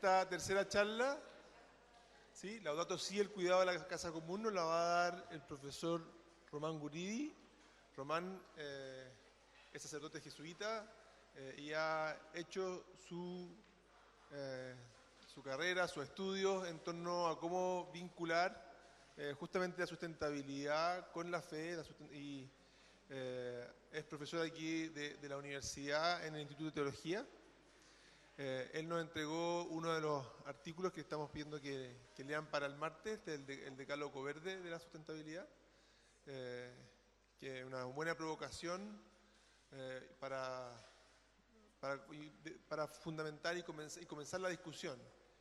esta tercera charla, ¿sí? Laudato Si, el cuidado de la casa común, nos la va a dar el profesor Román Guridi. Román es sacerdote jesuita y ha hecho su carrera, sus estudios en torno a cómo vincular justamente la sustentabilidad con la fe y es profesor aquí de la universidad en el Instituto de Teología. Él nos entregó uno de los artículos que estamos pidiendo que lean para el martes, el decálogo verde de la sustentabilidad, que es una buena provocación para fundamentar y comenzar la discusión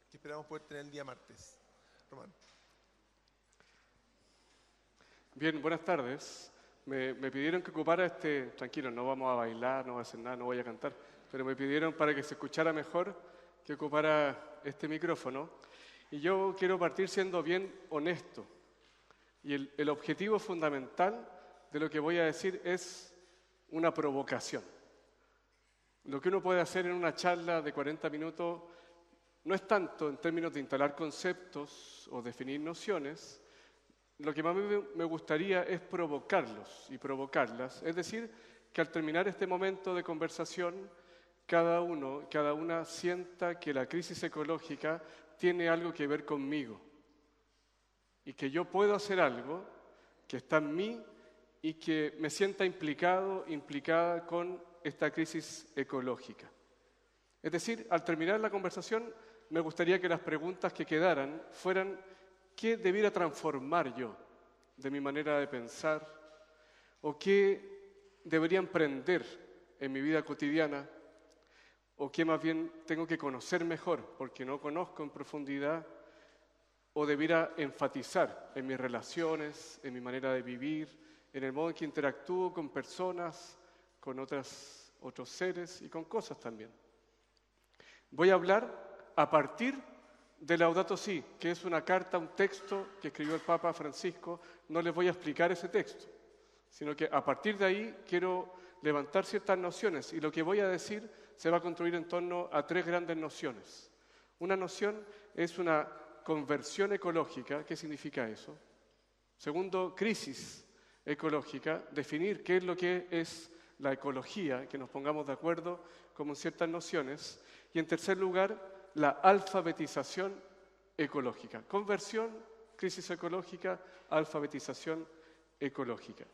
que esperamos poder tener el día martes. Román. Bien, buenas tardes. Me pidieron que ocupara tranquilo, no vamos a bailar, no voy a hacer nada, no voy a cantar, pero me pidieron para que se escuchara mejor que ocupara este micrófono. Y yo quiero partir siendo bien honesto. Y el objetivo fundamental de lo que voy a decir es una provocación. Lo que uno puede hacer en una charla de 40 minutos no es tanto en términos de instalar conceptos o definir nociones. Lo que más me gustaría es provocarlos y provocarlas. Es decir, que al terminar este momento de conversación, cada una sienta que la crisis ecológica tiene algo que ver conmigo y que yo puedo hacer algo que está en mí y que me sienta implicada con esta crisis ecológica. Es decir, al terminar la conversación, me gustaría que las preguntas que quedaran fueran: ¿qué debiera transformar yo de mi manera de pensar? ¿O qué debería emprender en mi vida cotidiana? ¿O qué más bien tengo que conocer mejor porque no conozco en profundidad? ¿O debiera enfatizar en mis relaciones, en mi manera de vivir, en el modo en que interactúo con personas, con otros seres y con cosas también? Voy a hablar a partir de Laudato Si, que es una carta, un texto que escribió el Papa Francisco. No les voy a explicar ese texto, sino que a partir de ahí quiero levantar ciertas nociones y lo que voy a decir se va a construir en torno a tres grandes nociones. Una noción es una conversión ecológica. ¿Qué significa eso? Segundo, crisis ecológica, definir qué es lo que es la ecología, que nos pongamos de acuerdo como ciertas nociones. Y en tercer lugar, la alfabetización ecológica. Conversión, crisis ecológica, alfabetización ecológica.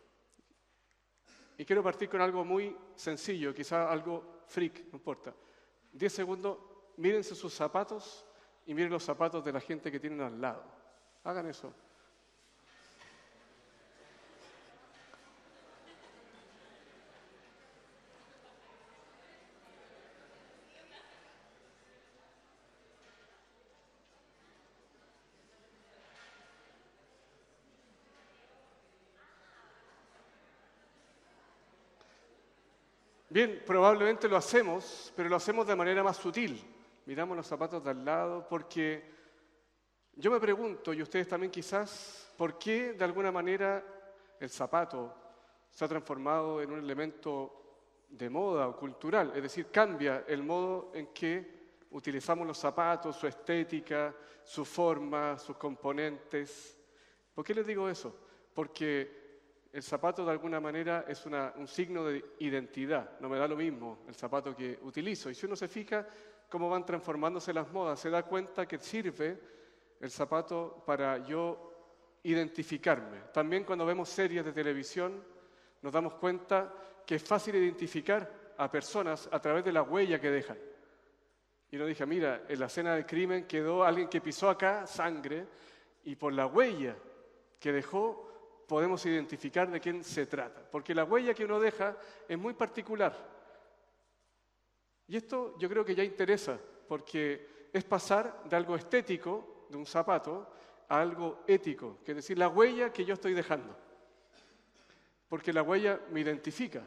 Y quiero partir con algo muy sencillo, quizá algo freak, no importa. 10 segundos, mírense sus zapatos y miren los zapatos de la gente que tienen al lado. Hagan eso. Bien, probablemente lo hacemos, pero lo hacemos de manera más sutil. Miramos los zapatos de al lado porque yo me pregunto, y ustedes también quizás, ¿por qué de alguna manera el zapato se ha transformado en un elemento de moda o cultural? Es decir, cambia el modo en que utilizamos los zapatos, su estética, su forma, sus componentes. ¿Por qué les digo eso? Porque el zapato de alguna manera es un signo de identidad. No me da lo mismo el zapato que utilizo. Y si uno se fija cómo van transformándose las modas, se da cuenta que sirve el zapato para yo identificarme. También cuando vemos series de televisión nos damos cuenta que es fácil identificar a personas a través de la huella que dejan. Y uno dice, mira, en la escena del crimen quedó alguien que pisó acá sangre y por la huella que dejó podemos identificar de quién se trata, porque la huella que uno deja es muy particular. Y esto yo creo que ya interesa, porque es pasar de algo estético, de un zapato, a algo ético, que es decir, la huella que yo estoy dejando. Porque la huella me identifica.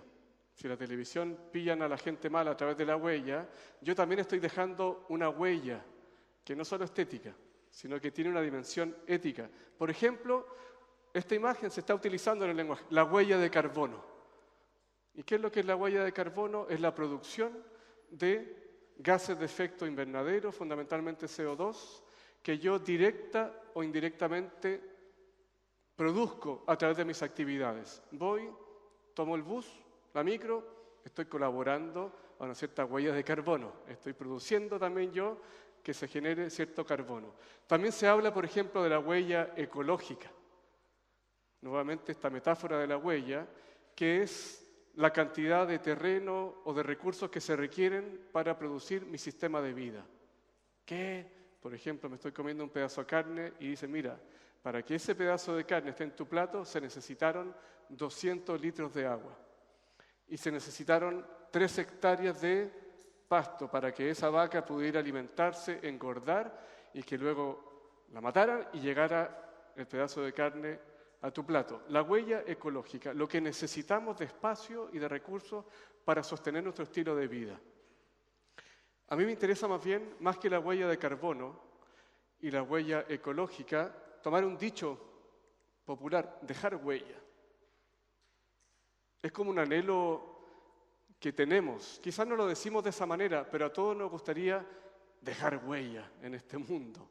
Si la televisión pillan a la gente mala a través de la huella, yo también estoy dejando una huella, que no solo estética, sino que tiene una dimensión ética. Por ejemplo, esta imagen se está utilizando en el lenguaje, la huella de carbono. ¿Y qué es lo que es la huella de carbono? Es la producción de gases de efecto invernadero, fundamentalmente CO2, que yo directa o indirectamente produzco a través de mis actividades. Voy, tomo el bus, la micro, estoy colaborando a una cierta huella de carbono. Estoy produciendo también yo que se genere cierto carbono. También se habla, por ejemplo, de la huella ecológica. Nuevamente esta metáfora de la huella, que es la cantidad de terreno o de recursos que se requieren para producir mi sistema de vida. ¿Qué? Por ejemplo, me estoy comiendo un pedazo de carne y dice, mira, para que ese pedazo de carne esté en tu plato se necesitaron 200 litros de agua y se necesitaron 3 hectáreas de pasto para que esa vaca pudiera alimentarse, engordar y que luego la mataran y llegara el pedazo de carne a tu plato. La huella ecológica, lo que necesitamos de espacio y de recursos para sostener nuestro estilo de vida. A mí me interesa más bien, más que la huella de carbono y la huella ecológica, tomar un dicho popular, dejar huella. Es como un anhelo que tenemos. Quizás no lo decimos de esa manera, pero a todos nos gustaría dejar huella en este mundo.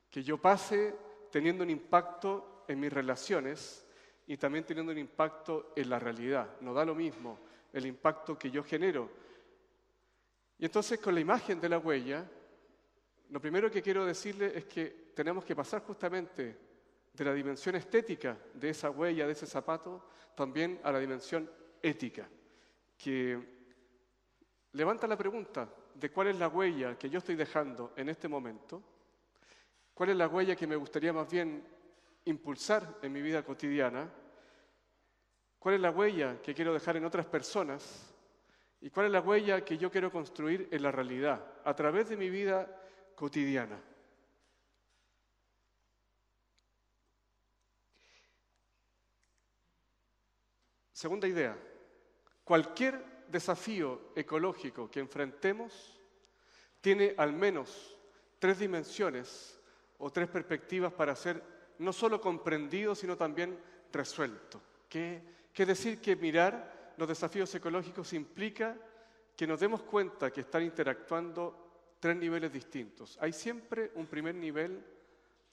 Que yo pase teniendo un impacto en mis relaciones y también teniendo un impacto en la realidad. No da lo mismo el impacto que yo genero. Y entonces con la imagen de la huella, lo primero que quiero decirle es que tenemos que pasar justamente de la dimensión estética de esa huella, de ese zapato, también a la dimensión ética, que levanta la pregunta de cuál es la huella que yo estoy dejando en este momento, cuál es la huella que me gustaría más bien impulsar en mi vida cotidiana, cuál es la huella que quiero dejar en otras personas y cuál es la huella que yo quiero construir en la realidad a través de mi vida cotidiana. Segunda idea, cualquier desafío ecológico que enfrentemos tiene al menos 3 dimensiones o 3 perspectivas para ser no solo comprendido, sino también resuelto. ¿Qué decir que mirar los desafíos ecológicos implica que nos demos cuenta que están interactuando 3 niveles distintos? Hay siempre un primer nivel,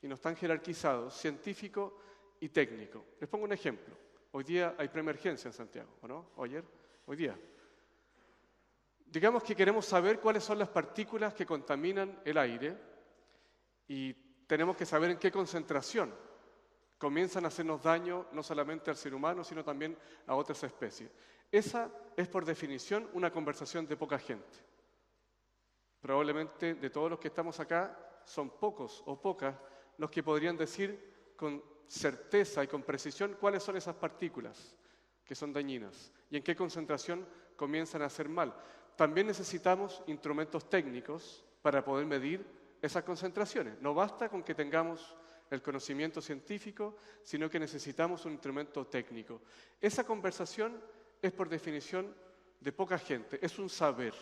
y no están jerarquizados, científico y técnico. Les pongo un ejemplo. Hoy día hay preemergencia en Santiago, ¿o no? ¿O ayer? Hoy día. Digamos que queremos saber cuáles son las partículas que contaminan el aire y tenemos que saber en qué concentración comienzan a hacernos daño no solamente al ser humano, sino también a otras especies. Esa es por definición una conversación de poca gente. Probablemente de todos los que estamos acá son pocos o pocas los que podrían decir con certeza y con precisión cuáles son esas partículas que son dañinas y en qué concentración comienzan a hacer mal. También necesitamos instrumentos técnicos para poder medir esas concentraciones. No basta con que tengamos el conocimiento científico, sino que necesitamos un instrumento técnico. Esa conversación es por definición de poca gente, es un saber.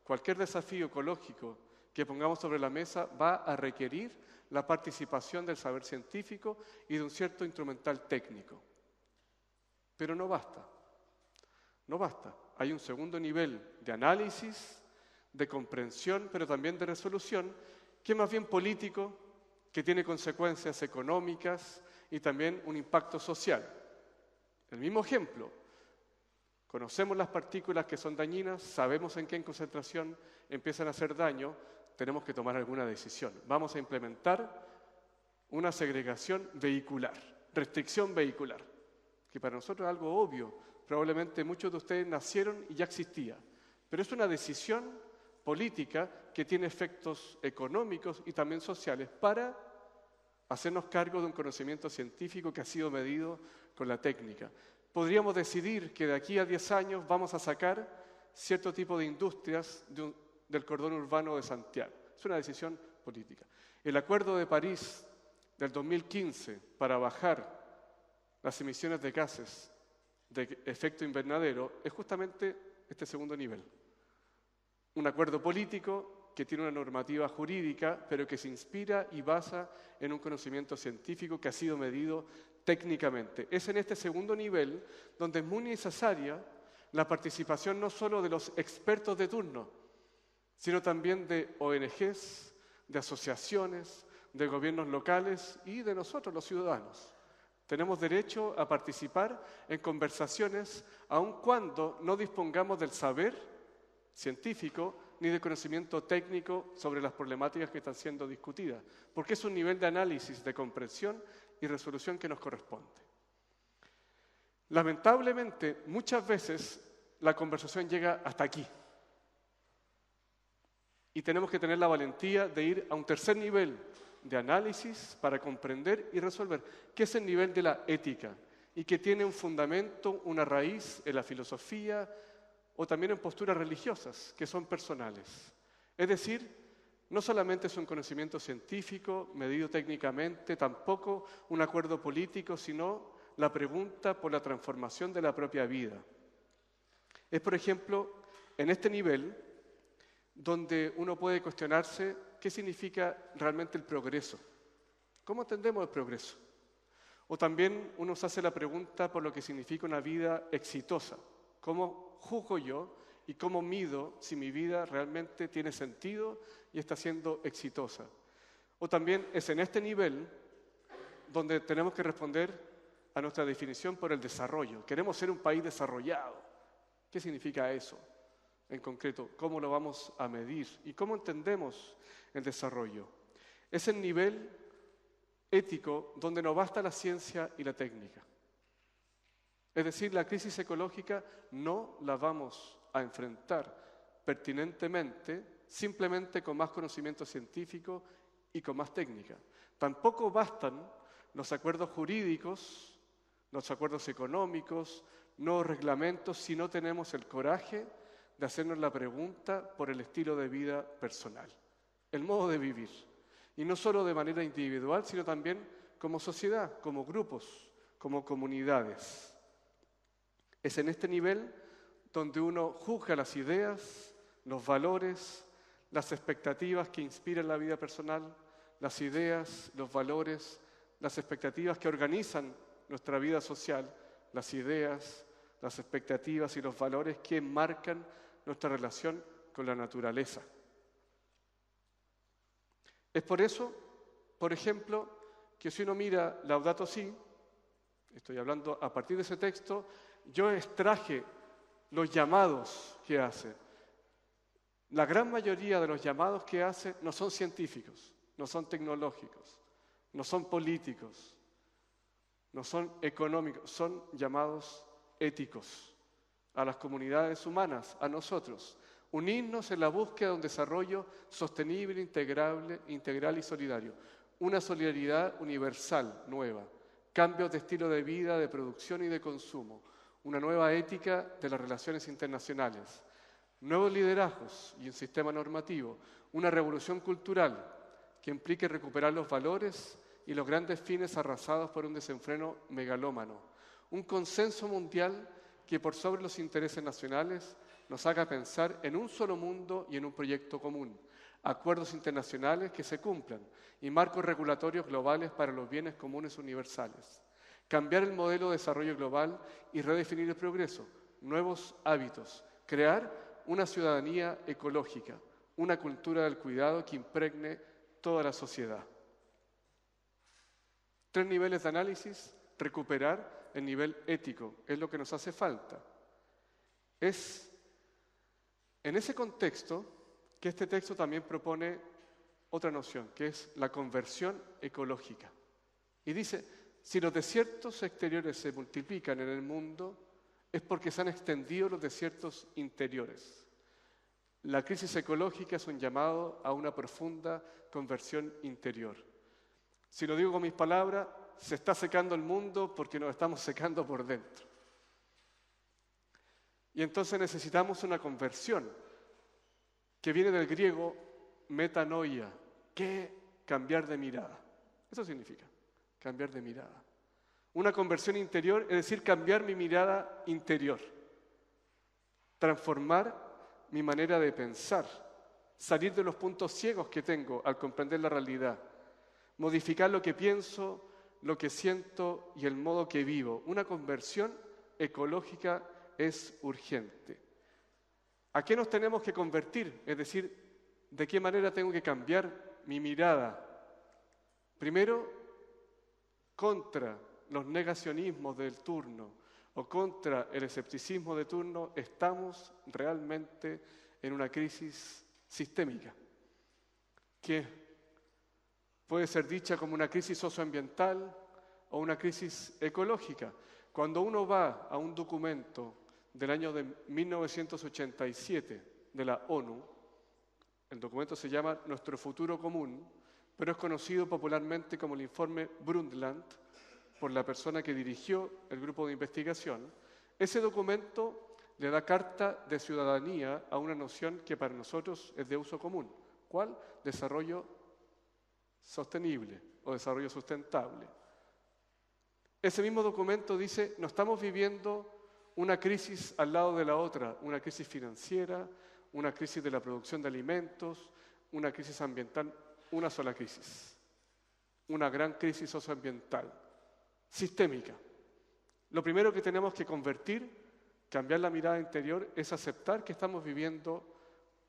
Cualquier desafío ecológico que pongamos sobre la mesa va a requerir la participación del saber científico y de un cierto instrumental técnico. Pero no basta. No basta. Hay un segundo nivel de análisis, de comprensión, pero también de resolución, que es más bien político, que tiene consecuencias económicas y también un impacto social. El mismo ejemplo. Conocemos las partículas que son dañinas, sabemos en qué concentración empiezan a hacer daño, tenemos que tomar alguna decisión. Vamos a implementar una segregación vehicular, restricción vehicular, que para nosotros es algo obvio. Probablemente muchos de ustedes nacieron y ya existía, pero es una decisión política que tiene efectos económicos y también sociales para hacernos cargo de un conocimiento científico que ha sido medido con la técnica. Podríamos decidir que de aquí a 10 años vamos a sacar cierto tipo de industrias del cordón urbano de Santiago. Es una decisión política. El Acuerdo de París del 2015 para bajar las emisiones de gases de efecto invernadero es justamente este segundo nivel. Un acuerdo político que tiene una normativa jurídica, pero que se inspira y basa en un conocimiento científico que ha sido medido técnicamente. Es en este segundo nivel donde es muy necesaria la participación no solo de los expertos de turno, sino también de ONGs, de asociaciones, de gobiernos locales y de nosotros, los ciudadanos. Tenemos derecho a participar en conversaciones aun cuando no dispongamos del saber científico ni de conocimiento técnico sobre las problemáticas que están siendo discutidas, porque es un nivel de análisis, de comprensión y resolución que nos corresponde. Lamentablemente, muchas veces la conversación llega hasta aquí. Y tenemos que tener la valentía de ir a un tercer nivel de análisis para comprender y resolver, que es el nivel de la ética y que tiene un fundamento, una raíz en la filosofía o también en posturas religiosas que son personales. Es decir, no solamente es un conocimiento científico medido técnicamente, tampoco un acuerdo político, sino la pregunta por la transformación de la propia vida. Es, por ejemplo, en este nivel donde uno puede cuestionarse qué significa realmente el progreso. ¿Cómo entendemos el progreso? O también uno se hace la pregunta por lo que significa una vida exitosa. ¿Cómo juzgo yo y cómo mido si mi vida realmente tiene sentido y está siendo exitosa? O también es en este nivel donde tenemos que responder a nuestra definición por el desarrollo. Queremos ser un país desarrollado. ¿Qué significa eso? En concreto, ¿cómo lo vamos a medir? ¿Y cómo entendemos el desarrollo? Es el nivel ético donde no basta la ciencia y la técnica. Es decir, la crisis ecológica no la vamos a enfrentar pertinentemente simplemente con más conocimiento científico y con más técnica. Tampoco bastan los acuerdos jurídicos, los acuerdos económicos, nuevos reglamentos si no tenemos el coraje de hacernos la pregunta por el estilo de vida personal, el modo de vivir. Y no solo de manera individual, sino también como sociedad, como grupos, como comunidades. Es en este nivel donde uno juzga las ideas, los valores, las expectativas que inspiran la vida personal, las ideas, los valores, las expectativas que organizan nuestra vida social, las ideas, las expectativas y los valores que marcan nuestra relación con la naturaleza. Es por eso, por ejemplo, que si uno mira Laudato Si, estoy hablando a partir de ese texto, yo extraje los llamados que hace. La gran mayoría de los llamados que hace no son científicos, no son tecnológicos, no son políticos, no son económicos, son llamados éticos a las comunidades humanas, a nosotros. Unirnos en la búsqueda de un desarrollo sostenible, integral y solidario. Una solidaridad universal, nueva. Cambios de estilo de vida, de producción y de consumo. Una nueva ética de las relaciones internacionales. Nuevos liderazgos y un sistema normativo. Una revolución cultural que implique recuperar los valores y los grandes fines arrasados por un desenfreno megalómano. Un consenso mundial que por sobre los intereses nacionales nos haga pensar en un solo mundo y en un proyecto común, acuerdos internacionales que se cumplan y marcos regulatorios globales para los bienes comunes universales. Cambiar el modelo de desarrollo global y redefinir el progreso, nuevos hábitos, crear una ciudadanía ecológica, una cultura del cuidado que impregne toda la sociedad. 3 niveles de análisis, recuperar el nivel ético, es lo que nos hace falta. Es en ese contexto que este texto también propone otra noción, que es la conversión ecológica. Y dice, si los desiertos exteriores se multiplican en el mundo, es porque se han extendido los desiertos interiores. La crisis ecológica es un llamado a una profunda conversión interior. Si lo digo con mis palabras, se está secando el mundo porque nos estamos secando por dentro. Y entonces necesitamos una conversión que viene del griego metanoia, que cambiar de mirada. Eso significa, cambiar de mirada. Una conversión interior, es decir, cambiar mi mirada interior. Transformar mi manera de pensar, salir de los puntos ciegos que tengo al comprender la realidad, modificar lo que pienso, lo que siento y el modo que vivo. Una conversión ecológica es urgente. ¿A qué nos tenemos que convertir? Es decir, de qué manera tengo que cambiar mi mirada. Primero, contra los negacionismos del turno o contra el escepticismo de turno, estamos realmente en una crisis sistémica, que puede ser dicha como una crisis socioambiental o una crisis ecológica. Cuando uno va a un documento del año de 1987 de la ONU, el documento se llama Nuestro Futuro Común, pero es conocido popularmente como el informe Brundtland por la persona que dirigió el grupo de investigación. Ese documento le da carta de ciudadanía a una noción que para nosotros es de uso común. ¿Cuál? Desarrollo sostenible o desarrollo sustentable. Ese mismo documento dice, no estamos viviendo una crisis al lado de la otra, una crisis financiera, una crisis de la producción de alimentos, una crisis ambiental, una sola crisis. Una gran crisis socioambiental, sistémica. Lo primero que tenemos que convertir, cambiar la mirada interior, es aceptar que estamos viviendo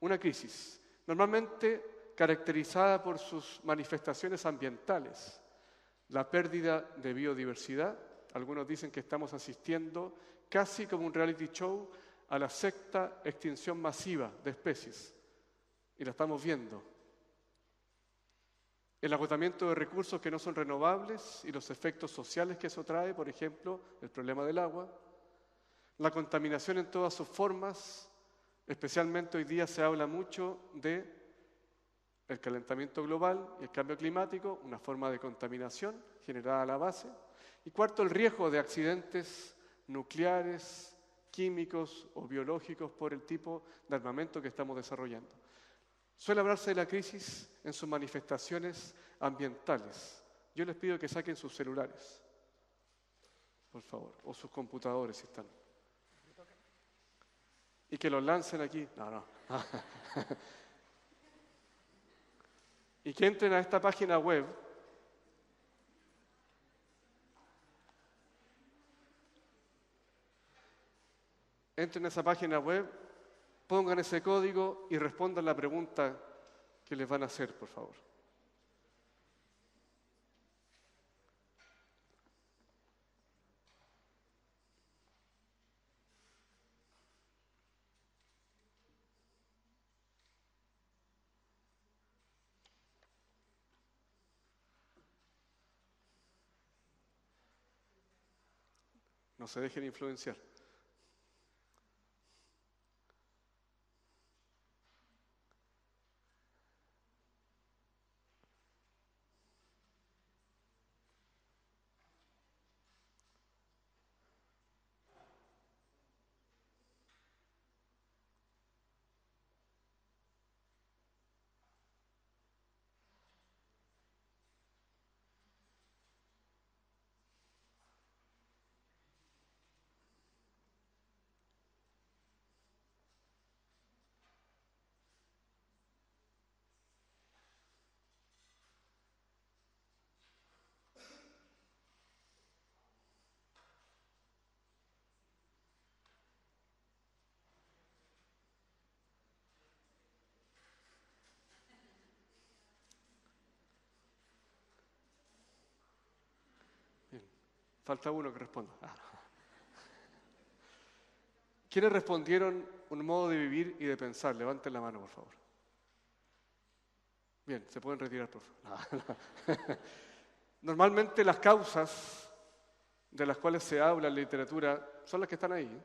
una crisis, normalmente caracterizada por sus manifestaciones ambientales, la pérdida de biodiversidad. Algunos dicen que estamos asistiendo casi como un reality show a la sexta extinción masiva de especies, y la estamos viendo. El agotamiento de recursos que no son renovables y los efectos sociales que eso trae, por ejemplo, el problema del agua, la contaminación en todas sus formas, especialmente hoy día se habla mucho de el calentamiento global y el cambio climático, una forma de contaminación generada a la base. Y cuarto, el riesgo de accidentes nucleares, químicos o biológicos por el tipo de armamento que estamos desarrollando. Suele hablarse de la crisis en sus manifestaciones ambientales. Yo les pido que saquen sus celulares, por favor, o sus computadores si están. Y que los lancen aquí. No. Y que entren a esta página web. Entren a esa página web, pongan ese código y respondan la pregunta que les van a hacer, por favor. No se dejen influenciar. Bien. Falta uno que responda. ¿Quiénes respondieron un modo de vivir y de pensar? Levanten la mano, por favor. Bien, se pueden retirar, por favor. Normalmente las causas de las cuales se habla en la literatura son las que están ahí.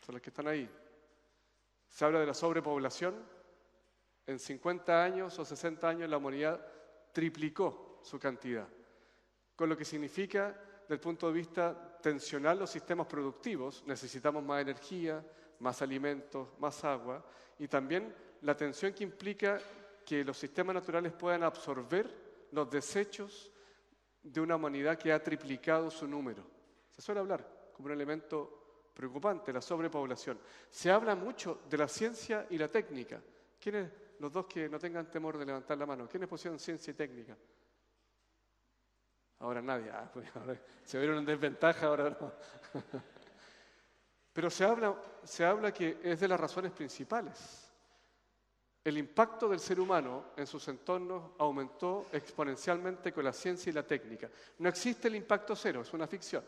Son las que están ahí. Se habla de la sobrepoblación. En 50 años o 60 años la humanidad triplicó su cantidad, con lo que significa, desde el punto de vista tensional, los sistemas productivos. Necesitamos más energía, más alimentos, más agua, y también la tensión que implica que los sistemas naturales puedan absorber los desechos de una humanidad que ha triplicado su número. Se suele hablar como un elemento preocupante, la sobrepoblación. Se habla mucho de la ciencia y la técnica. ¿Quiénes, los dos que no tengan temor de levantar la mano, quiénes pusieron ciencia y técnica? Ahora nadie. Se vieron en desventaja, ahora no. Pero se habla que es de las razones principales. El impacto del ser humano en sus entornos aumentó exponencialmente con la ciencia y la técnica. No existe el impacto cero, es una ficción.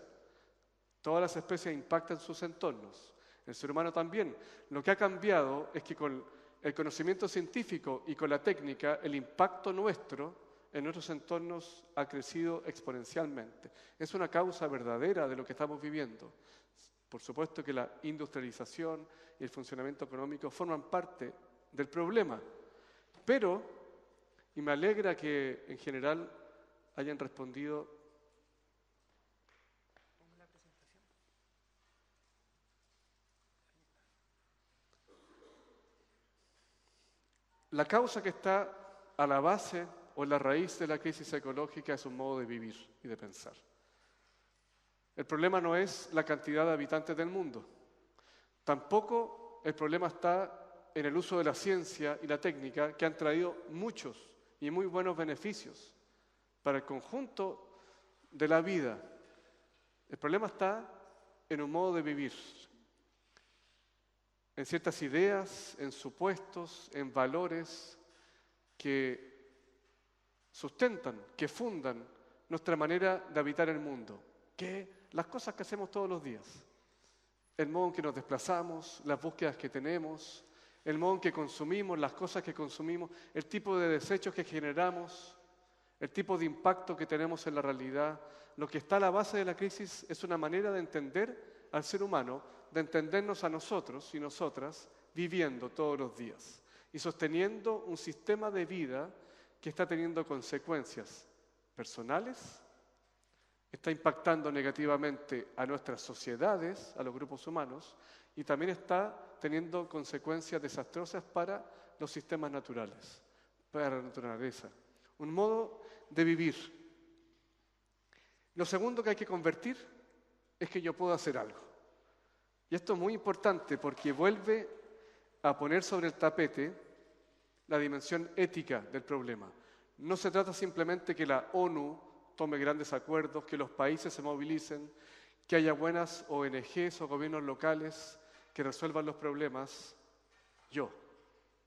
Todas las especies impactan sus entornos. El ser humano también. Lo que ha cambiado es que con el conocimiento científico y con la técnica, el impacto nuestro en nuestros entornos ha crecido exponencialmente. Es una causa verdadera de lo que estamos viviendo. Por supuesto que la industrialización y el funcionamiento económico forman parte del problema, pero, y me alegra que en general hayan respondido. La causa que está a la base o en la raíz de la crisis ecológica es un modo de vivir y de pensar. El problema no es la cantidad de habitantes del mundo, tampoco el problema está en el uso de la ciencia y la técnica, que han traído muchos y muy buenos beneficios para el conjunto de la vida. El problema está en un modo de vivir, en ciertas ideas, en supuestos, en valores que sustentan, que fundan nuestra manera de habitar el mundo, que las cosas que hacemos todos los días, el modo en que nos desplazamos, las búsquedas que tenemos, el modo en que consumimos, las cosas que consumimos, el tipo de desechos que generamos, el tipo de impacto que tenemos en la realidad. Lo que está a la base de la crisis es una manera de entender al ser humano, de entendernos a nosotros y nosotras viviendo todos los días y sosteniendo un sistema de vida que está teniendo consecuencias personales, está impactando negativamente a nuestras sociedades, a los grupos humanos, y también está teniendo consecuencias desastrosas para los sistemas naturales, para la naturaleza. Un modo de vivir. Lo segundo que hay que convertir es que yo puedo hacer algo. Y esto es muy importante porque vuelve a poner sobre el tapete la dimensión ética del problema. No se trata simplemente que la ONU tome grandes acuerdos, que los países se movilicen, que haya buenas ONGs o gobiernos locales que resuelvan los problemas. Yo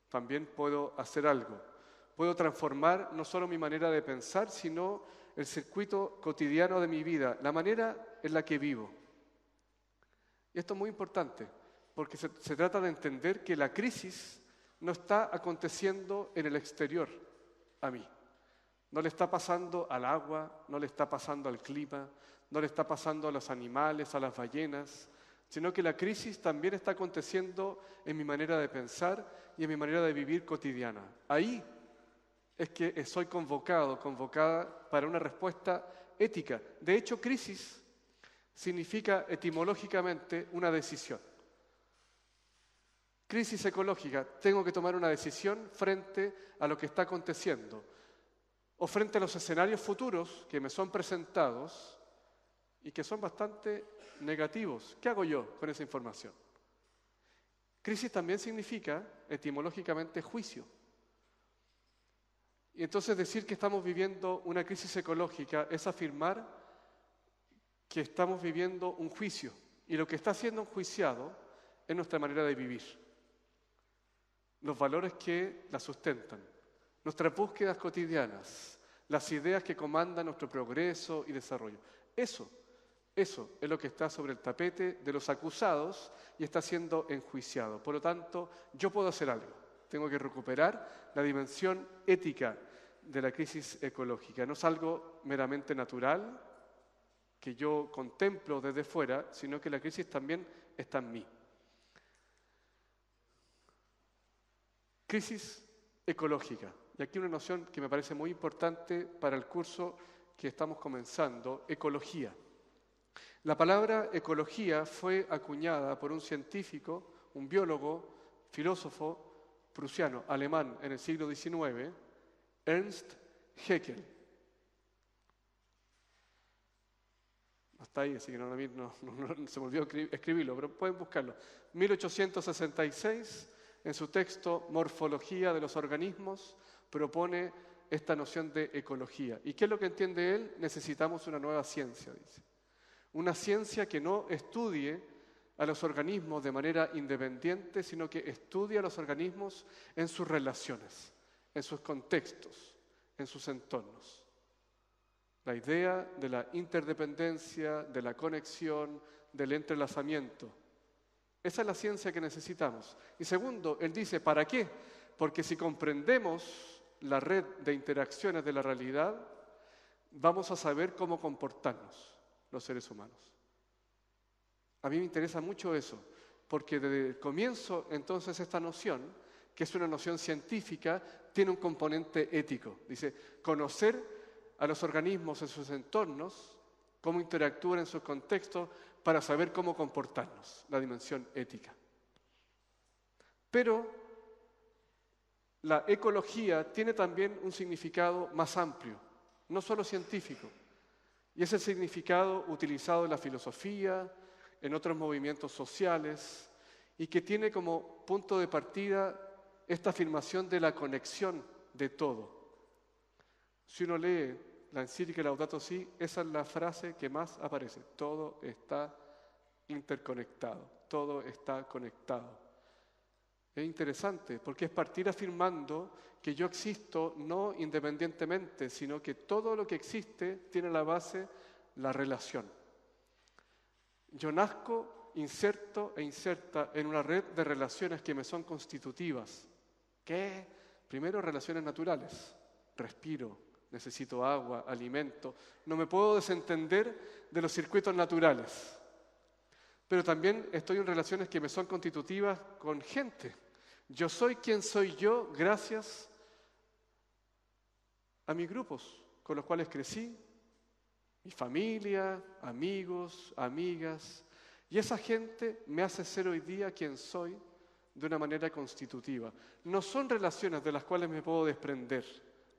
también puedo hacer algo. Puedo transformar no solo mi manera de pensar, sino el circuito cotidiano de mi vida, la manera en la que vivo. Y esto es muy importante, porque se trata de entender que la crisis no está aconteciendo en el exterior a mí. No le está pasando al agua, no le está pasando al clima, no le está pasando a los animales, a las ballenas, sino que la crisis también está aconteciendo en mi manera de pensar y en mi manera de vivir cotidiana. Ahí es que soy convocada para una respuesta ética. De hecho, crisis significa etimológicamente una decisión. Crisis ecológica, tengo que tomar una decisión frente a lo que está aconteciendo o frente a los escenarios futuros que me son presentados y que son bastante negativos. ¿Qué hago yo con esa información? Crisis también significa etimológicamente juicio. Y entonces decir que estamos viviendo una crisis ecológica es afirmar que estamos viviendo un juicio y lo que está siendo enjuiciado es nuestra manera de vivir, los valores que la sustentan, nuestras búsquedas cotidianas, las ideas que comandan nuestro progreso y desarrollo. Eso es lo que está sobre el tapete de los acusados y está siendo enjuiciado. Por lo tanto, yo puedo hacer algo. Tengo que recuperar la dimensión ética de la crisis ecológica. No es algo meramente natural que yo contemplo desde fuera, sino que la crisis también está en mí. Crisis ecológica. Y aquí una noción que me parece muy importante para el curso que estamos comenzando, ecología. La palabra ecología fue acuñada por un científico, un biólogo, filósofo prusiano, alemán en el siglo XIX, Ernst Haeckel. Hasta ahí, así que no se me olvidó escribirlo, pero pueden buscarlo. 1866, en su texto Morfología de los organismos, propone esta noción de ecología. ¿Y qué es lo que entiende él? Necesitamos una nueva ciencia, dice. Una ciencia que no estudie a los organismos de manera independiente, sino que estudia a los organismos en sus relaciones, en sus contextos, en sus entornos. La idea de la interdependencia, de la conexión, del entrelazamiento. Esa es la ciencia que necesitamos. Y segundo, él dice, ¿para qué? Porque si comprendemos la red de interacciones de la realidad, vamos a saber cómo comportarnos los seres humanos. A mí me interesa mucho eso, porque desde el comienzo, entonces, esta noción, que es una noción científica, tiene un componente ético. Dice, conocer a los organismos en sus entornos, cómo interactúan en sus contextos, para saber cómo comportarnos, la dimensión ética. Pero la ecología tiene también un significado más amplio, no solo científico, y es el significado utilizado en la filosofía, en otros movimientos sociales, y que tiene como punto de partida esta afirmación de la conexión de todo. Si uno lee la encíclica Laudato Si, esa es la frase que más aparece. Todo está interconectado, todo está conectado. Es interesante porque es partir afirmando que yo existo no independientemente, sino que todo lo que existe tiene la base la relación. Yo nazco, inserto e inserta en una red de relaciones que me son constitutivas. ¿Qué? Primero, relaciones naturales. Respiro, necesito agua, alimento. No me puedo desentender de los circuitos naturales. Pero también estoy en relaciones que me son constitutivas con gente. Yo soy quien soy yo gracias a mis grupos con los cuales crecí, mi familia, amigos, amigas. Y esa gente me hace ser hoy día quien soy de una manera constitutiva. No son relaciones de las cuales me puedo desprender.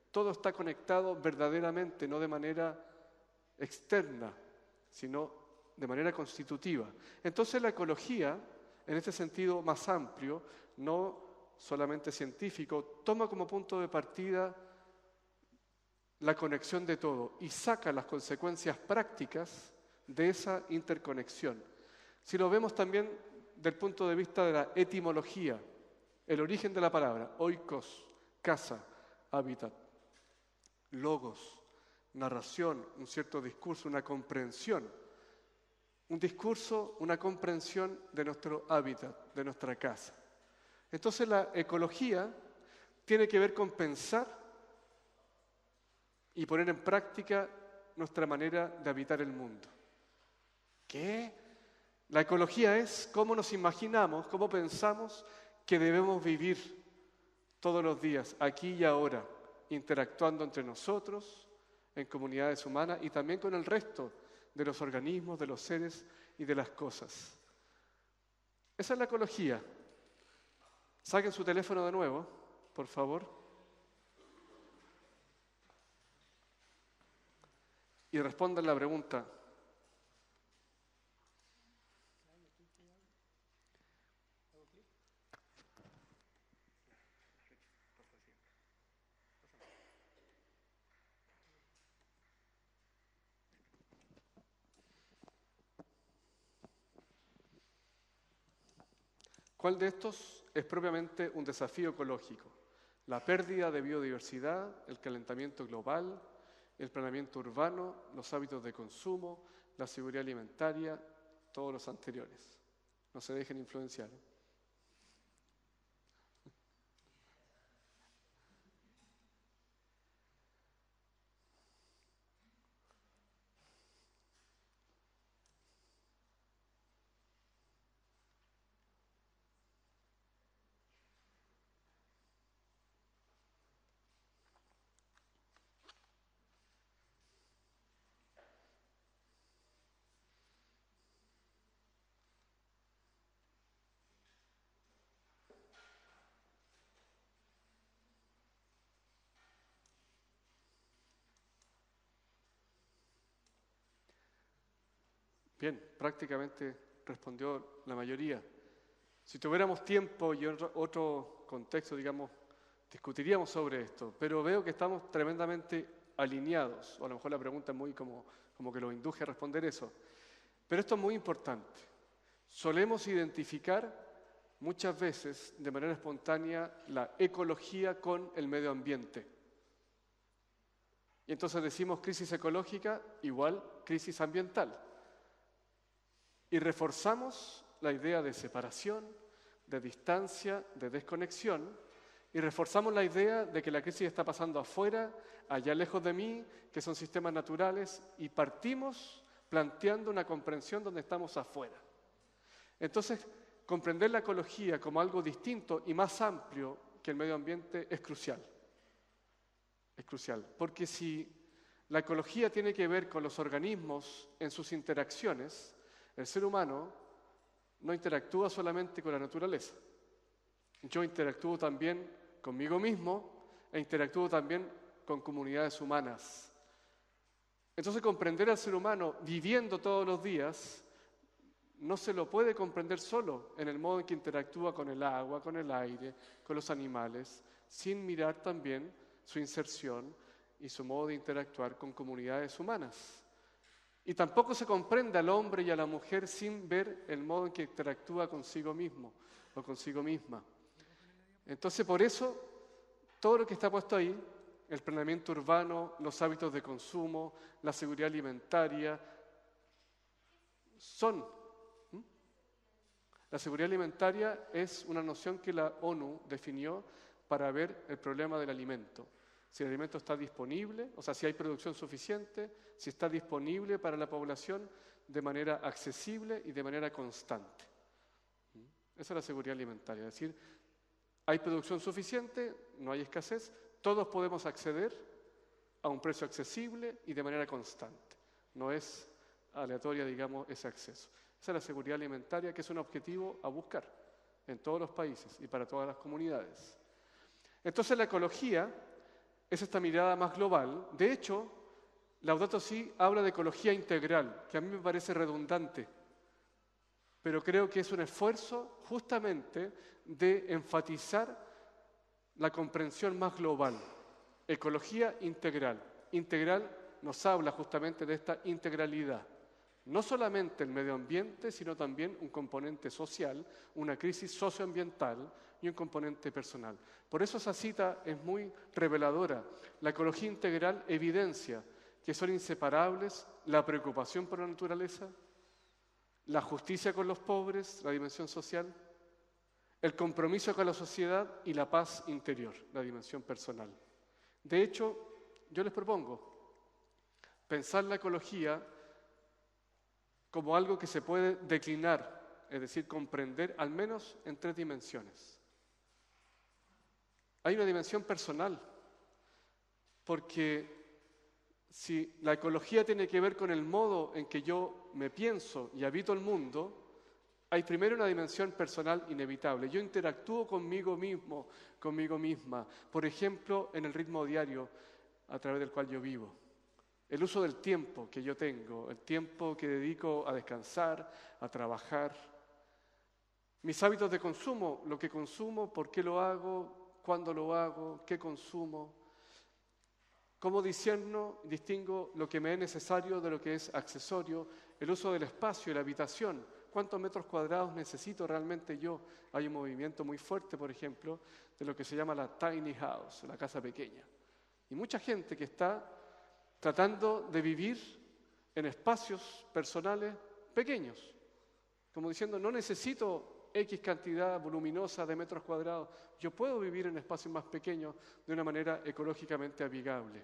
Todo está conectado verdaderamente, no de manera externa, sino de manera constitutiva. Entonces la ecología, en este sentido más amplio, no solamente científico, toma como punto de partida la conexión de todo y saca las consecuencias prácticas de esa interconexión. Si lo vemos también del punto de vista de la etimología, el origen de la palabra, oikos, casa, hábitat, logos, narración, un cierto discurso, una comprensión. Un discurso, una comprensión de nuestro hábitat, de nuestra casa. Entonces la ecología tiene que ver con pensar y poner en práctica nuestra manera de habitar el mundo. ¿Qué? La ecología es cómo nos imaginamos, cómo pensamos que debemos vivir todos los días, aquí y ahora, interactuando entre nosotros, en comunidades humanas y también con el resto de los organismos, de los seres y de las cosas. Esa es la ecología. Saquen su teléfono de nuevo, por favor. Y respondan la pregunta. ¿Cuál de estos es propiamente un desafío ecológico? La pérdida de biodiversidad, el calentamiento global, el planeamiento urbano, los hábitos de consumo, la seguridad alimentaria, todos los anteriores. No se dejen influenciar. Bien, prácticamente respondió la mayoría. Si tuviéramos tiempo y otro contexto, digamos, discutiríamos sobre esto, pero veo que estamos tremendamente alineados, o a lo mejor la pregunta es muy como que lo induje a responder eso. Pero esto es muy importante. solemos identificar muchas veces de manera espontánea la ecología con el medio ambiente. Y entonces decimos crisis ecológica igual crisis ambiental. Y reforzamos la idea de separación, de distancia, de desconexión, y reforzamos la idea de que la crisis está pasando afuera, allá lejos de mí, que son sistemas naturales, y partimos planteando una comprensión donde estamos afuera. Entonces, comprender la ecología como algo distinto y más amplio que el medio ambiente es crucial. Es crucial, porque si la ecología tiene que ver con los organismos en sus interacciones, el ser humano no interactúa solamente con la naturaleza. Yo interactúo también conmigo mismo e interactúo también con comunidades humanas. Entonces, comprender al ser humano viviendo todos los días no se lo puede comprender solo en el modo en que interactúa con el agua, con el aire, con los animales, sin mirar también su inserción y su modo de interactuar con comunidades humanas. Y tampoco se comprende al hombre y a la mujer sin ver el modo en que interactúa consigo mismo o consigo misma. Entonces, por eso, todo lo que está puesto ahí, el planeamiento urbano, los hábitos de consumo, la seguridad alimentaria, son. La seguridad alimentaria es una noción que la ONU definió para ver el problema del alimento. Si el alimento está disponible, o sea, si hay producción suficiente, si está disponible para la población de manera accesible y de manera constante. Esa es la seguridad alimentaria, es decir, hay producción suficiente, no hay escasez, todos podemos acceder a un precio accesible y de manera constante. No es aleatoria, digamos, ese acceso. Esa es la seguridad alimentaria, que es un objetivo a buscar en todos los países y para todas las comunidades. Entonces la ecología es esta mirada más global. De hecho, Laudato Si habla de ecología integral, que a mí me parece redundante, pero creo que es un esfuerzo justamente de enfatizar la comprensión más global. Ecología integral. Integral nos habla justamente de esta integralidad. No solamente el medio ambiente, sino también un componente social, una crisis socioambiental y un componente personal. Por eso esa cita es muy reveladora. La ecología integral evidencia que son inseparables la preocupación por la naturaleza, la justicia con los pobres, la dimensión social, el compromiso con la sociedad y la paz interior, la dimensión personal. De hecho, yo les propongo pensar la ecología como algo que se puede declinar, es decir, comprender al menos en 3 dimensiones. Hay una dimensión personal, porque si la ecología tiene que ver con el modo en que yo me pienso y habito el mundo, hay primero una dimensión personal inevitable. Yo interactúo conmigo mismo, conmigo misma, por ejemplo, en el ritmo diario a través del cual yo vivo. El uso del tiempo que yo tengo, el tiempo que dedico a descansar, a trabajar. Mis hábitos de consumo, lo que consumo, por qué lo hago, cuándo lo hago, qué consumo. Cómo distingo lo que me es necesario de lo que es accesorio, el uso del espacio, la habitación. ¿Cuántos metros cuadrados necesito realmente yo? Hay un movimiento muy fuerte, por ejemplo, de lo que se llama la tiny house, la casa pequeña. Y mucha gente que está tratando de vivir en espacios personales pequeños, como diciendo, no necesito X cantidad voluminosa de metros cuadrados, yo puedo vivir en espacios más pequeños de una manera ecológicamente amigable,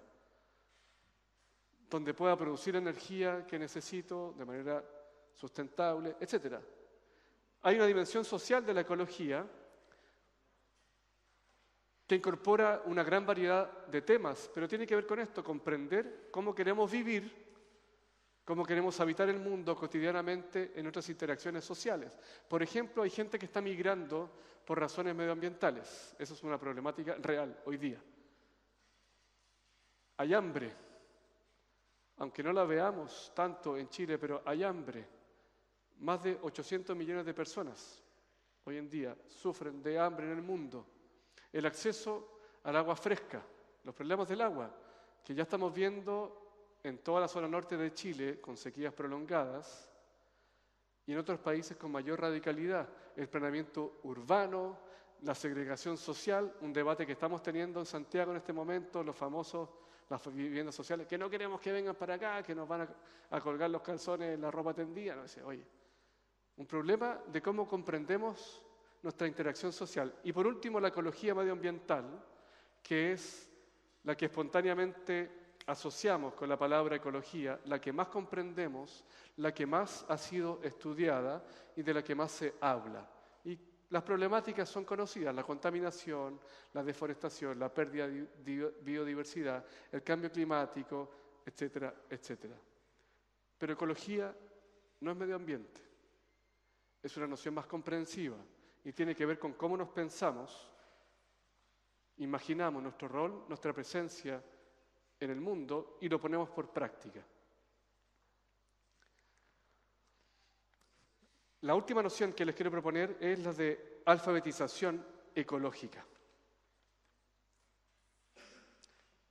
donde pueda producir energía que necesito de manera sustentable, etc. Hay una dimensión social de la ecología que incorpora una gran variedad de temas, pero tiene que ver con esto, comprender cómo queremos vivir, cómo queremos habitar el mundo cotidianamente en nuestras interacciones sociales. Por ejemplo, hay gente que está migrando por razones medioambientales. Eso es una problemática real hoy día. Hay hambre, aunque no la veamos tanto en Chile, pero hay hambre. Más de 800 millones de personas hoy en día sufren de hambre en el mundo. El acceso al agua fresca, los problemas del agua, que ya estamos viendo en toda la zona norte de Chile con sequías prolongadas, y en otros países con mayor radicalidad. El planeamiento urbano, la segregación social, un debate que estamos teniendo en Santiago en este momento, las viviendas sociales, que no queremos que vengan para acá, que nos van a colgar los calzones en la ropa tendida. No sé, oye, un problema de cómo comprendemos nuestra interacción social. Y por último, la ecología medioambiental, que es la que espontáneamente asociamos con la palabra ecología, la que más comprendemos, la que más ha sido estudiada y de la que más se habla. Y las problemáticas son conocidas: la contaminación, la deforestación, la pérdida de biodiversidad, el cambio climático, etcétera, etcétera. Pero ecología no es medio ambiente, es una noción más comprensiva y tiene que ver con cómo nos pensamos, imaginamos nuestro rol, nuestra presencia en el mundo y lo ponemos por práctica. La última noción que les quiero proponer es la de alfabetización ecológica.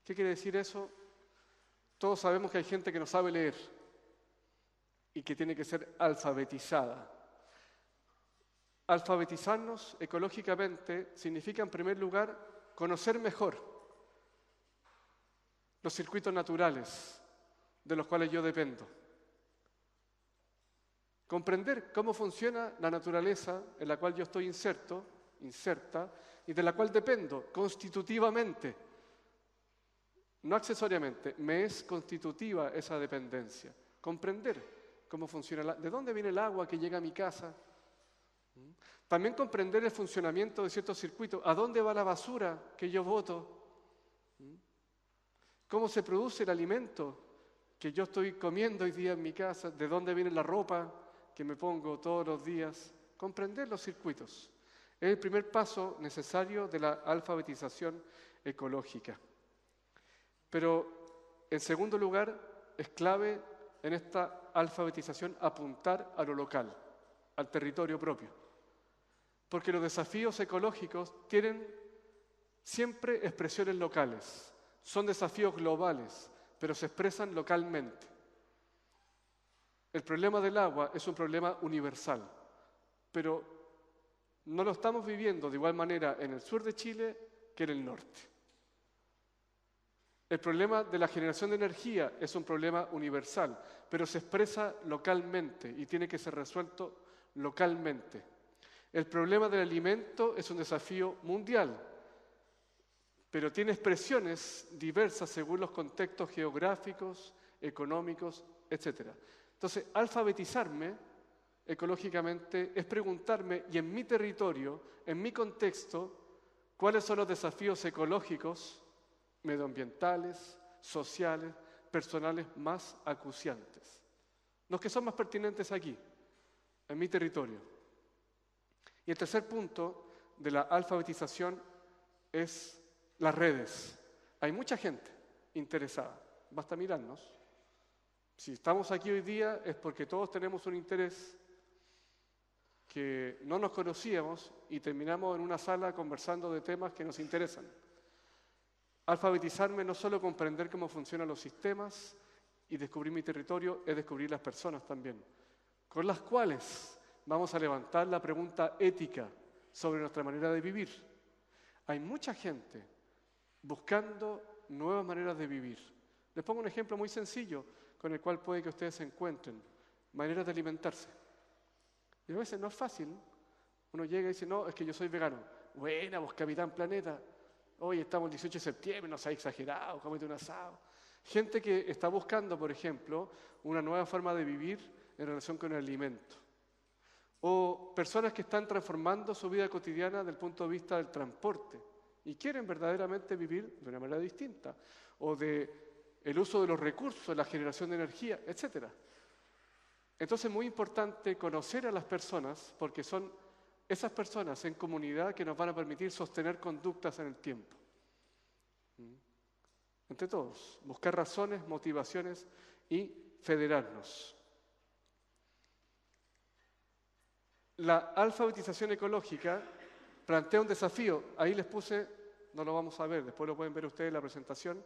¿Qué quiere decir eso? Todos sabemos que hay gente que no sabe leer y que tiene que ser alfabetizada. Alfabetizarnos ecológicamente significa, en primer lugar, conocer mejor los circuitos naturales de los cuales yo dependo. Comprender cómo funciona la naturaleza en la cual yo estoy inserta, y de la cual dependo constitutivamente, no accesoriamente. Me es constitutiva esa dependencia. Comprender cómo funciona, de dónde viene el agua que llega a mi casa. También comprender el funcionamiento de ciertos circuitos, a dónde va la basura que yo boto, cómo se produce el alimento que yo estoy comiendo hoy día en mi casa, de dónde viene la ropa que me pongo todos los días. Comprender los circuitos es el primer paso necesario de la alfabetización ecológica. Pero, en segundo lugar, es clave en esta alfabetización apuntar a lo local, al territorio propio. Porque los desafíos ecológicos tienen siempre expresiones locales. Son desafíos globales, pero se expresan localmente. El problema del agua es un problema universal, pero no lo estamos viviendo de igual manera en el sur de Chile que en el norte. El problema de la generación de energía es un problema universal, pero se expresa localmente y tiene que ser resuelto localmente. El problema del alimento es un desafío mundial, pero tiene expresiones diversas según los contextos geográficos, económicos, etc. Entonces, alfabetizarme ecológicamente es preguntarme, y en mi territorio, en mi contexto, cuáles son los desafíos ecológicos, medioambientales, sociales, personales más acuciantes. Los que son más pertinentes aquí, en mi territorio. Y el tercer punto de la alfabetización es las redes. Hay mucha gente interesada, basta mirarnos. Si estamos aquí hoy día es porque todos tenemos un interés que no nos conocíamos y terminamos en una sala conversando de temas que nos interesan. Alfabetizarme no es solo comprender cómo funcionan los sistemas y descubrir mi territorio, es descubrir las personas también, con las cuales vamos a levantar la pregunta ética sobre nuestra manera de vivir. Hay mucha gente buscando nuevas maneras de vivir. Les pongo un ejemplo muy sencillo con el cual puede que ustedes se encuentren. Maneras de alimentarse. Y a veces no es fácil. Uno llega y dice, no, es que yo soy vegano. Buena, vos, Capitán Planeta. Hoy estamos el 18 de septiembre, no seas exagerado, cómete un asado. Gente que está buscando, por ejemplo, una nueva forma de vivir en relación con el alimento. O personas que están transformando su vida cotidiana desde el punto de vista del transporte y quieren verdaderamente vivir de una manera distinta. O del uso de los recursos, la generación de energía, etc. Entonces es muy importante conocer a las personas porque son esas personas en comunidad que nos van a permitir sostener conductas en el tiempo. Entre todos, buscar razones, motivaciones y federarnos. La alfabetización ecológica plantea un desafío. Ahí les puse, no lo vamos a ver, después lo pueden ver ustedes en la presentación,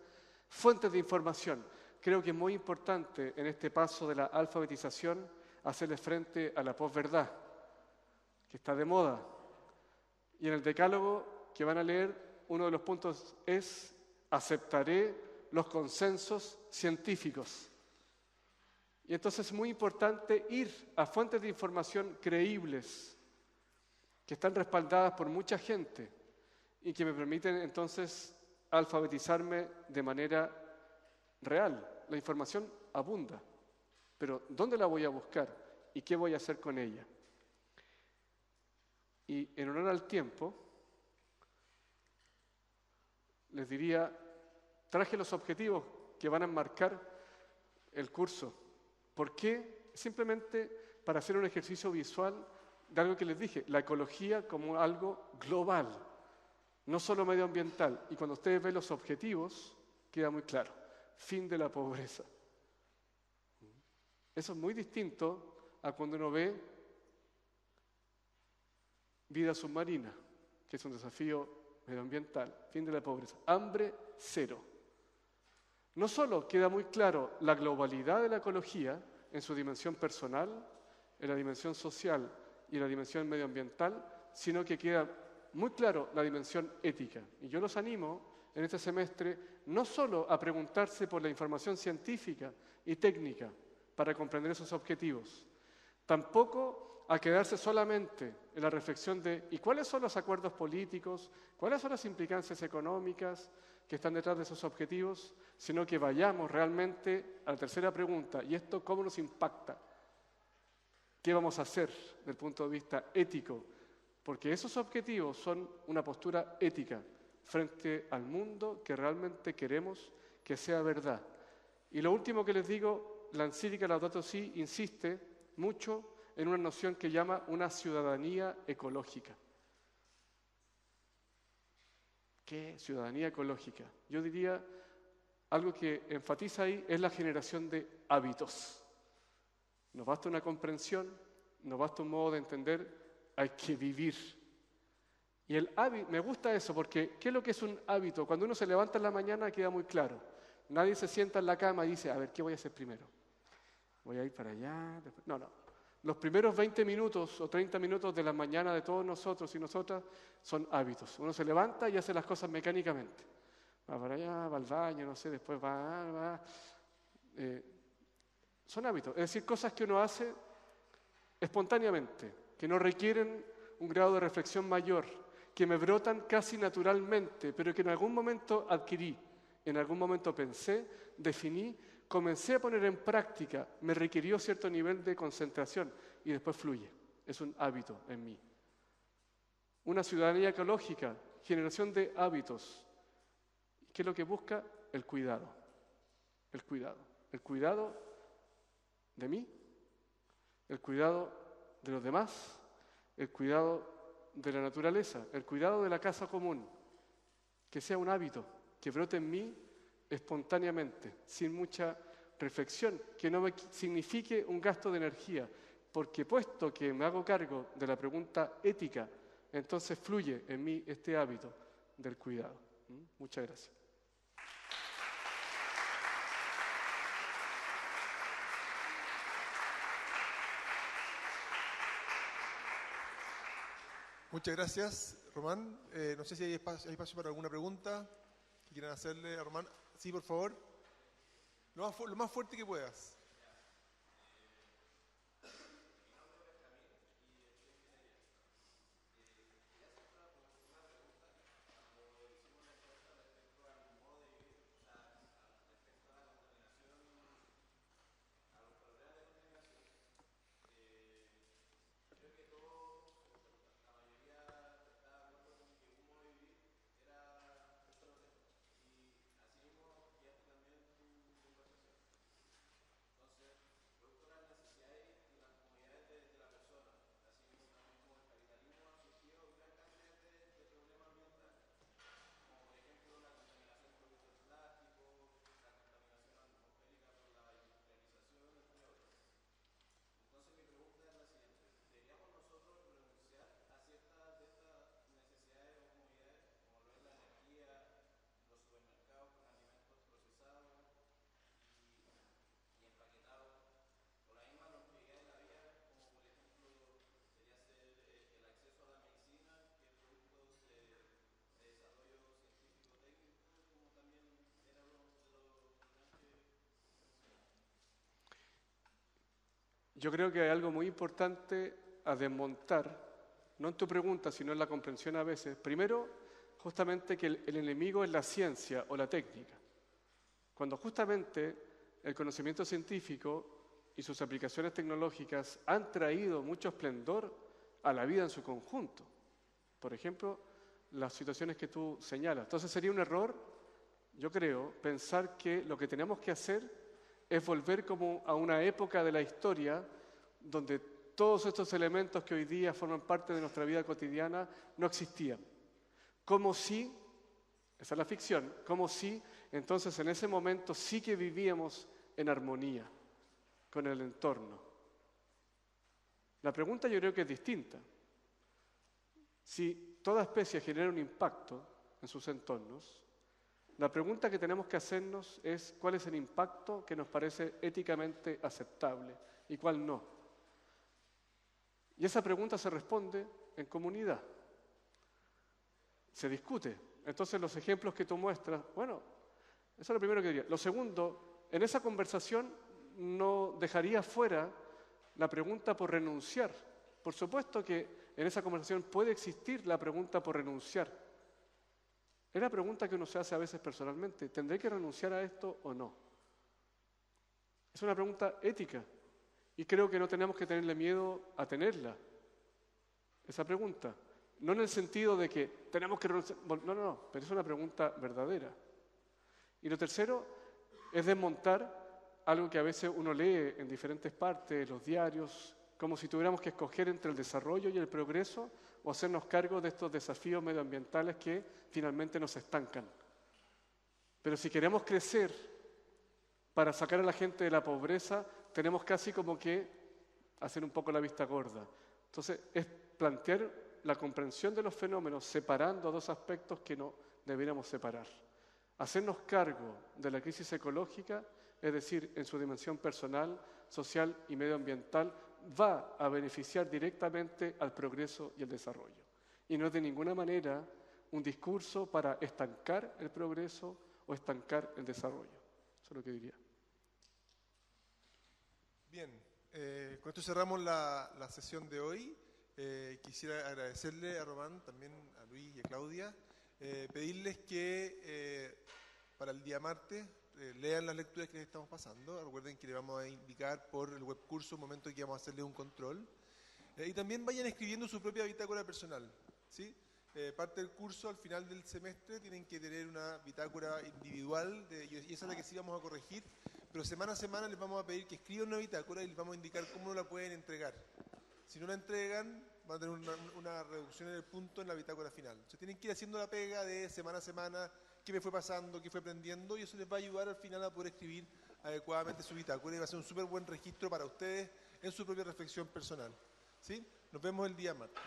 fuentes de información. Creo que es muy importante en este paso de la alfabetización hacerle frente a la posverdad, que está de moda. Y en el decálogo que van a leer, uno de los puntos es: aceptaré los consensos científicos. Y entonces es muy importante ir a fuentes de información creíbles, que están respaldadas por mucha gente y que me permiten entonces alfabetizarme de manera real. La información abunda, pero ¿dónde la voy a buscar y qué voy a hacer con ella? Y en honor al tiempo, les diría, traje los objetivos que van a enmarcar el curso. ¿Por qué? Simplemente para hacer un ejercicio visual de algo que les dije, la ecología como algo global, no solo medioambiental. Y cuando ustedes ven los objetivos, queda muy claro: fin de la pobreza. Eso es muy distinto a cuando uno ve vida submarina, que es un desafío medioambiental, fin de la pobreza, hambre cero. No solo queda muy claro la globalidad de la ecología en su dimensión personal, en la dimensión social y en la dimensión medioambiental, sino que queda muy claro la dimensión ética. Y yo los animo en este semestre no solo a preguntarse por la información científica y técnica para comprender esos objetivos, tampoco a quedarse solamente en la reflexión de ¿y cuáles son los acuerdos políticos? ¿Cuáles son las implicancias económicas que están detrás de esos objetivos? Sino que vayamos realmente a la tercera pregunta: ¿y esto cómo nos impacta? ¿Qué vamos a hacer desde el punto de vista ético? Porque esos objetivos son una postura ética frente al mundo que realmente queremos que sea verdad. Y lo último que les digo, la encíclica Laudato Si insiste mucho en una noción que llama una ciudadanía ecológica. ¿Qué ciudadanía ecológica? Yo diría, algo que enfatiza ahí es la generación de hábitos. Nos basta una comprensión, nos basta un modo de entender, hay que vivir. Y el hábito, me gusta eso, porque ¿qué es lo que es un hábito? Cuando uno se levanta en la mañana queda muy claro. Nadie se sienta en la cama y dice, a ver, ¿qué voy a hacer primero? Voy a ir para allá. Después. No. Los primeros 20 minutos o 30 minutos de la mañana de todos nosotros y nosotras son hábitos. Uno se levanta y hace las cosas mecánicamente. Va para allá, va al baño, no sé, después va. Son hábitos, es decir, cosas que uno hace espontáneamente, que no requieren un grado de reflexión mayor, que me brotan casi naturalmente, pero que en algún momento adquirí, en algún momento pensé, definí, comencé a poner en práctica, me requirió cierto nivel de concentración y después fluye. Es un hábito en mí. Una ciudadanía ecológica, generación de hábitos. ¿Qué es lo que busca? El cuidado. El cuidado. El cuidado de mí, el cuidado de los demás, el cuidado de la naturaleza, el cuidado de la casa común. Que sea un hábito, que brote en mí espontáneamente, sin mucha reflexión, que no me signifique un gasto de energía, porque puesto que me hago cargo de la pregunta ética, entonces fluye en mí este hábito del cuidado. Muchas gracias. Muchas gracias, Román. No sé si hay espacio para alguna pregunta que quieran hacerle a Román. Sí, por favor. Lo más fuerte que puedas. Yo creo que hay algo muy importante a desmontar, no en tu pregunta, sino en la comprensión a veces. Primero, justamente que el enemigo es la ciencia o la técnica. Cuando justamente el conocimiento científico y sus aplicaciones tecnológicas han traído mucho esplendor a la vida en su conjunto. Por ejemplo, las situaciones que tú señalas. Entonces sería un error, yo creo, pensar que lo que tenemos que hacer es volver como a una época de la historia donde todos estos elementos que hoy día forman parte de nuestra vida cotidiana no existían. Como si, esa es la ficción, como si entonces en ese momento sí que vivíamos en armonía con el entorno. La pregunta yo creo que es distinta. Si toda especie genera un impacto en sus entornos, la pregunta que tenemos que hacernos es cuál es el impacto que nos parece éticamente aceptable y cuál no. Y esa pregunta se responde en comunidad. Se discute. Entonces los ejemplos que tú muestras, bueno, eso es lo primero que diría. Lo segundo, en esa conversación no dejaría fuera la pregunta por renunciar. Por supuesto que en esa conversación puede existir la pregunta por renunciar. Es la pregunta que uno se hace a veces personalmente. ¿Tendré que renunciar a esto o no? Es una pregunta ética. Y creo que no tenemos que tenerle miedo a tenerla. Esa pregunta. No en el sentido de que tenemos que renunciar. No, pero es una pregunta verdadera. Y lo tercero es desmontar algo que a veces uno lee en diferentes partes, los diarios, como si tuviéramos que escoger entre el desarrollo y el progreso o hacernos cargo de estos desafíos medioambientales que finalmente nos estancan. Pero si queremos crecer para sacar a la gente de la pobreza, tenemos casi como que hacer un poco la vista gorda. Entonces, es plantear la comprensión de los fenómenos separando dos aspectos que no deberíamos separar. Hacernos cargo de la crisis ecológica, es decir, en su dimensión personal, social y medioambiental, va a beneficiar directamente al progreso y el desarrollo. Y no es de ninguna manera un discurso para estancar el progreso o estancar el desarrollo. Eso es lo que diría. Bien, con esto cerramos la sesión de hoy. Quisiera agradecerle a Román, también a Luis y a Claudia, pedirles que para el día martes lean las lecturas que les estamos pasando. Recuerden que les vamos a indicar por el webcurso un momento en que vamos a hacerle un control. Y también vayan escribiendo su propia bitácora personal, ¿sí? Parte del curso, al final del semestre, tienen que tener una bitácora individual, y esa es la que sí vamos a corregir, pero semana a semana les vamos a pedir que escriban una bitácora y les vamos a indicar cómo la pueden entregar. Si no la entregan, van a tener una reducción en el punto en la bitácora final. Entonces tienen que ir haciendo la pega de semana a semana, qué me fue pasando, qué fue aprendiendo, y eso les va a ayudar al final a poder escribir adecuadamente su bitácora y va a ser un súper buen registro para ustedes en su propia reflexión personal. ¿Sí? Nos vemos el día martes.